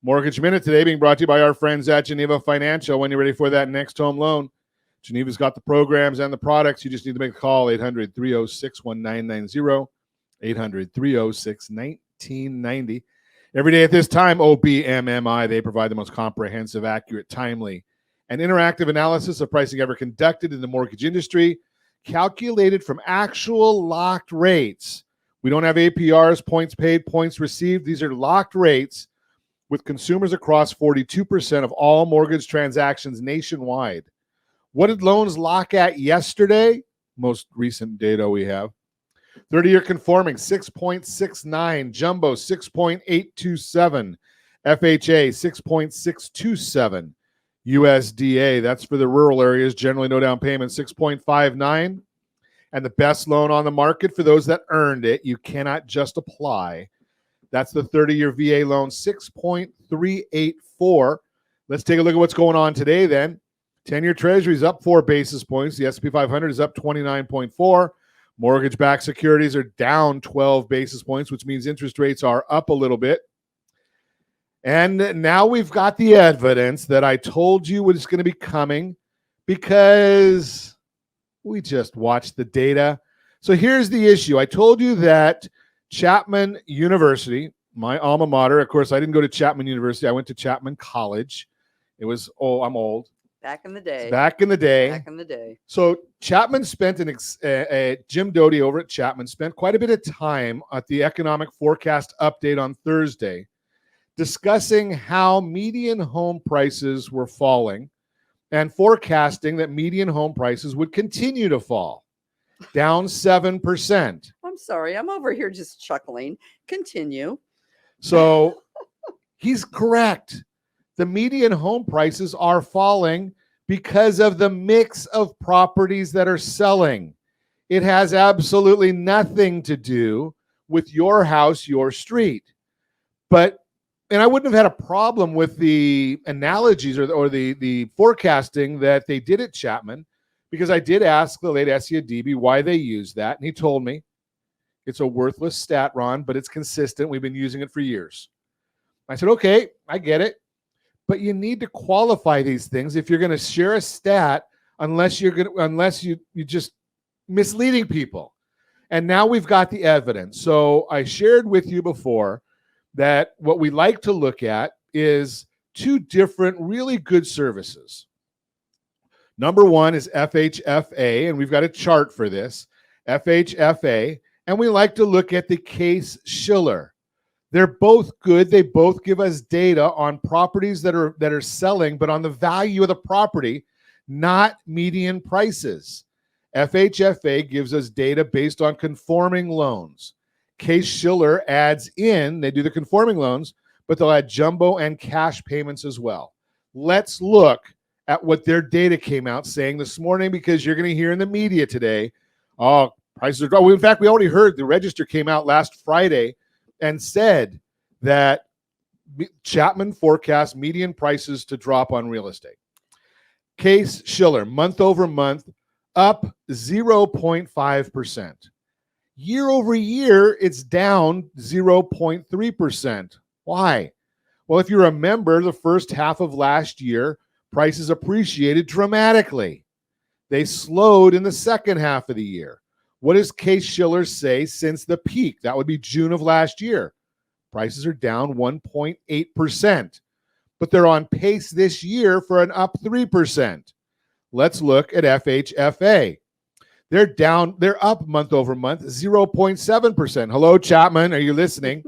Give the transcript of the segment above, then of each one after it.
Mortgage Minute today being brought to you by our friends at Geneva Financial. When you're ready for that next home loan, Geneva's got the programs and the products. You just need to make a call, 800-306-1990, 800-306-1990. Every day at this time, OBMMI, they provide the most comprehensive, accurate, timely, and interactive analysis of pricing ever conducted in the mortgage industry, calculated from actual locked rates. We don't have APRs, points paid, points received. These are locked rates with consumers across 42% of all mortgage transactions nationwide. What did loans lock at yesterday? Most recent data we have. 30-year conforming, 6.69. Jumbo, 6.827. FHA, 6.627. USDA, that's for the rural areas, generally no down payment, 6.59. And the best loan on the market for those that earned it, you cannot just apply. That's the 30-year VA loan, 6.384. Let's take a look at what's going on today then. 10-year Treasury is up 4 basis points. The S&P 500 is up 29.4. Mortgage-backed securities are down 12 basis points, which means interest rates are up a little bit. And now we've got the evidence that I told you was going to be coming because we just watched the data. So here's the issue. I told you that Chapman University, my alma mater, of course, I didn't go to Chapman University. I went to Chapman College. It was, I'm old. Back in the day. Back in the day. Back in the day. So Chapman spent Jim Doty over at Chapman spent quite a bit of time at the economic forecast update on Thursday discussing how median home prices were falling and forecasting that median home prices would continue to fall, down 7%. I'm sorry. I'm over here just chuckling. Continue. So he's correct. The median home prices are falling because of the mix of properties that are selling. It has absolutely nothing to do with your house, your street. And I wouldn't have had a problem with the analogies or the forecasting that they did at Chapman, because I did ask the late Essia Debe why they use that, and he told me it's a worthless stat, Ron, but it's consistent. We've been using it for years. I said, okay, I get it. But you need to qualify these things if you're going to share a stat, unless you're just misleading people. And now we've got the evidence. So I shared with you before that what we like to look at is two different really good services. Number one is FHFA, and we've got a chart for this, FHFA, and we like to look at the Case-Shiller. They're both good. They both give us data on properties that are selling, but on the value of the property, not median prices. FHFA gives us data based on conforming loans. Case-Shiller adds in, they do the conforming loans, but they'll add jumbo and cash payments as well. Let's look at what their data came out saying this morning, because you're going to hear in the media today, oh, prices are dropping. In fact, we already heard the Register came out last Friday and said that Chapman forecasts median prices to drop on real estate. Case-Shiller, month over month, up 0.5%. Year over year, it's down 0.3%. Why? Well, if you remember, the first half of last year, prices appreciated dramatically. They slowed in the second half of the year. What does Case-Shiller say since the peak? That would be June of last year. Prices are down 1.8%, but they're on pace this year for an up 3%. Let's look at FHFA. They're up month over month, 0.7%. Hello, Chapman, are you listening?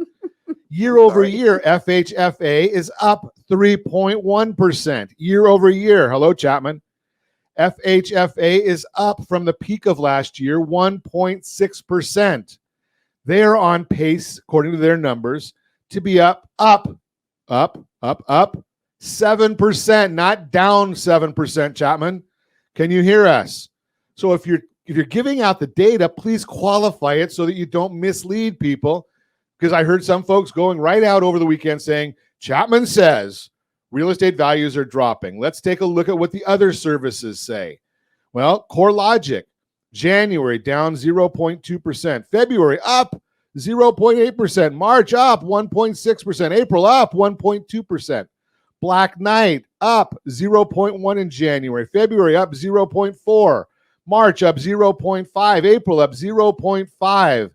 Year over year, FHFA is up 3.1%. Year over year, hello, Chapman. FHFA is up from the peak of last year, 1.6%. They are on pace, according to their numbers, to be up 7%, not down 7%, Chapman. Can you hear us? So if you're giving out the data, please qualify it so that you don't mislead people, because I heard some folks going right out over the weekend saying, Chapman says real estate values are dropping. Let's take a look at what the other services say. Well, CoreLogic, January down 0.2%. February up 0.8%. March up 1.6%. April up 1.2%. Black Knight up 0.1 in January. February up 0.4. March up 0.5. April up 0.5.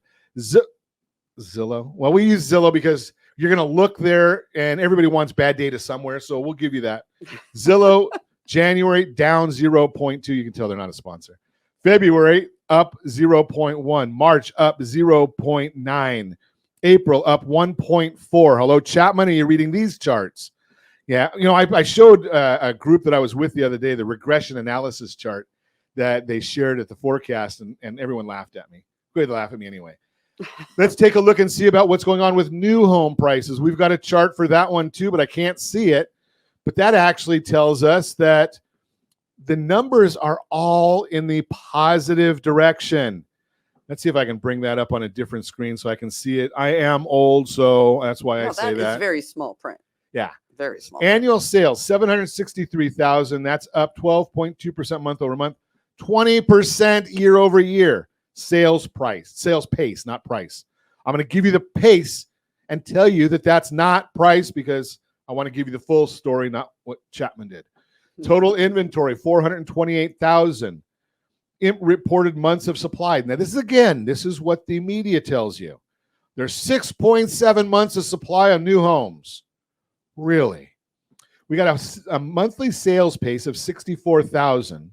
Zillow. Well, we use Zillow because you're going to look there and everybody wants bad data somewhere. So we'll give you that. Zillow, January down 0.2. You can tell they're not a sponsor. February up 0.1. March up 0.9. April up 1.4. Hello, Chapman. Are you reading these charts? Yeah. You know, I showed a group that I was with the other day, the regression analysis chart that they shared at the forecast, and everyone laughed at me. Go ahead, laugh at me anyway. Let's take a look and see about what's going on with new home prices. We've got a chart for that one too, but I can't see it. But that actually tells us that the numbers are all in the positive direction. Let's see if I can bring that up on a different screen so I can see it. I am old, so that's why I say that. It's very small print. Yeah. Very small. Annual sales, 763,000. That's up 12.2% month over month, 20% year over year. Sales pace, not price. I'm going to give you the pace and tell you that that's not price because I want to give you the full story, not what Chapman did. Total inventory, 428,000. Reported months of supply. Now, this is what the media tells you. There's 6.7 months of supply on new homes. Really? We got a monthly sales pace of 64,000.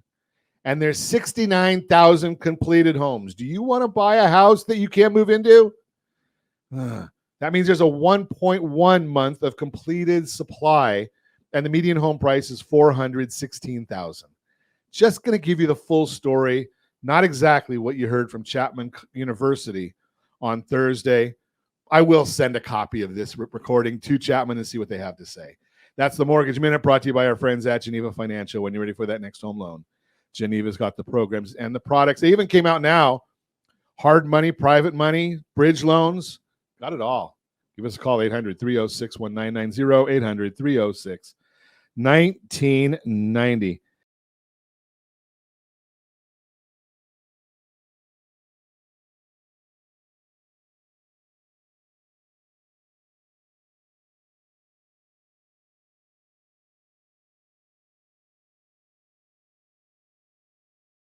And there's 69,000 completed homes. Do you want to buy a house that you can't move into? That means there's a 1.1 month of completed supply, and the median home price is 416,000. Just going to give you the full story, not exactly what you heard from Chapman University on Thursday. I will send a copy of this recording to Chapman and see what they have to say. That's the Mortgage Minute, brought to you by our friends at Geneva Financial. When you're ready for that next home loan, Geneva's got the programs and the products. They even came out now. Hard money, private money, bridge loans, got it all. Give us a call, 800-306-1990, 800-306-1990.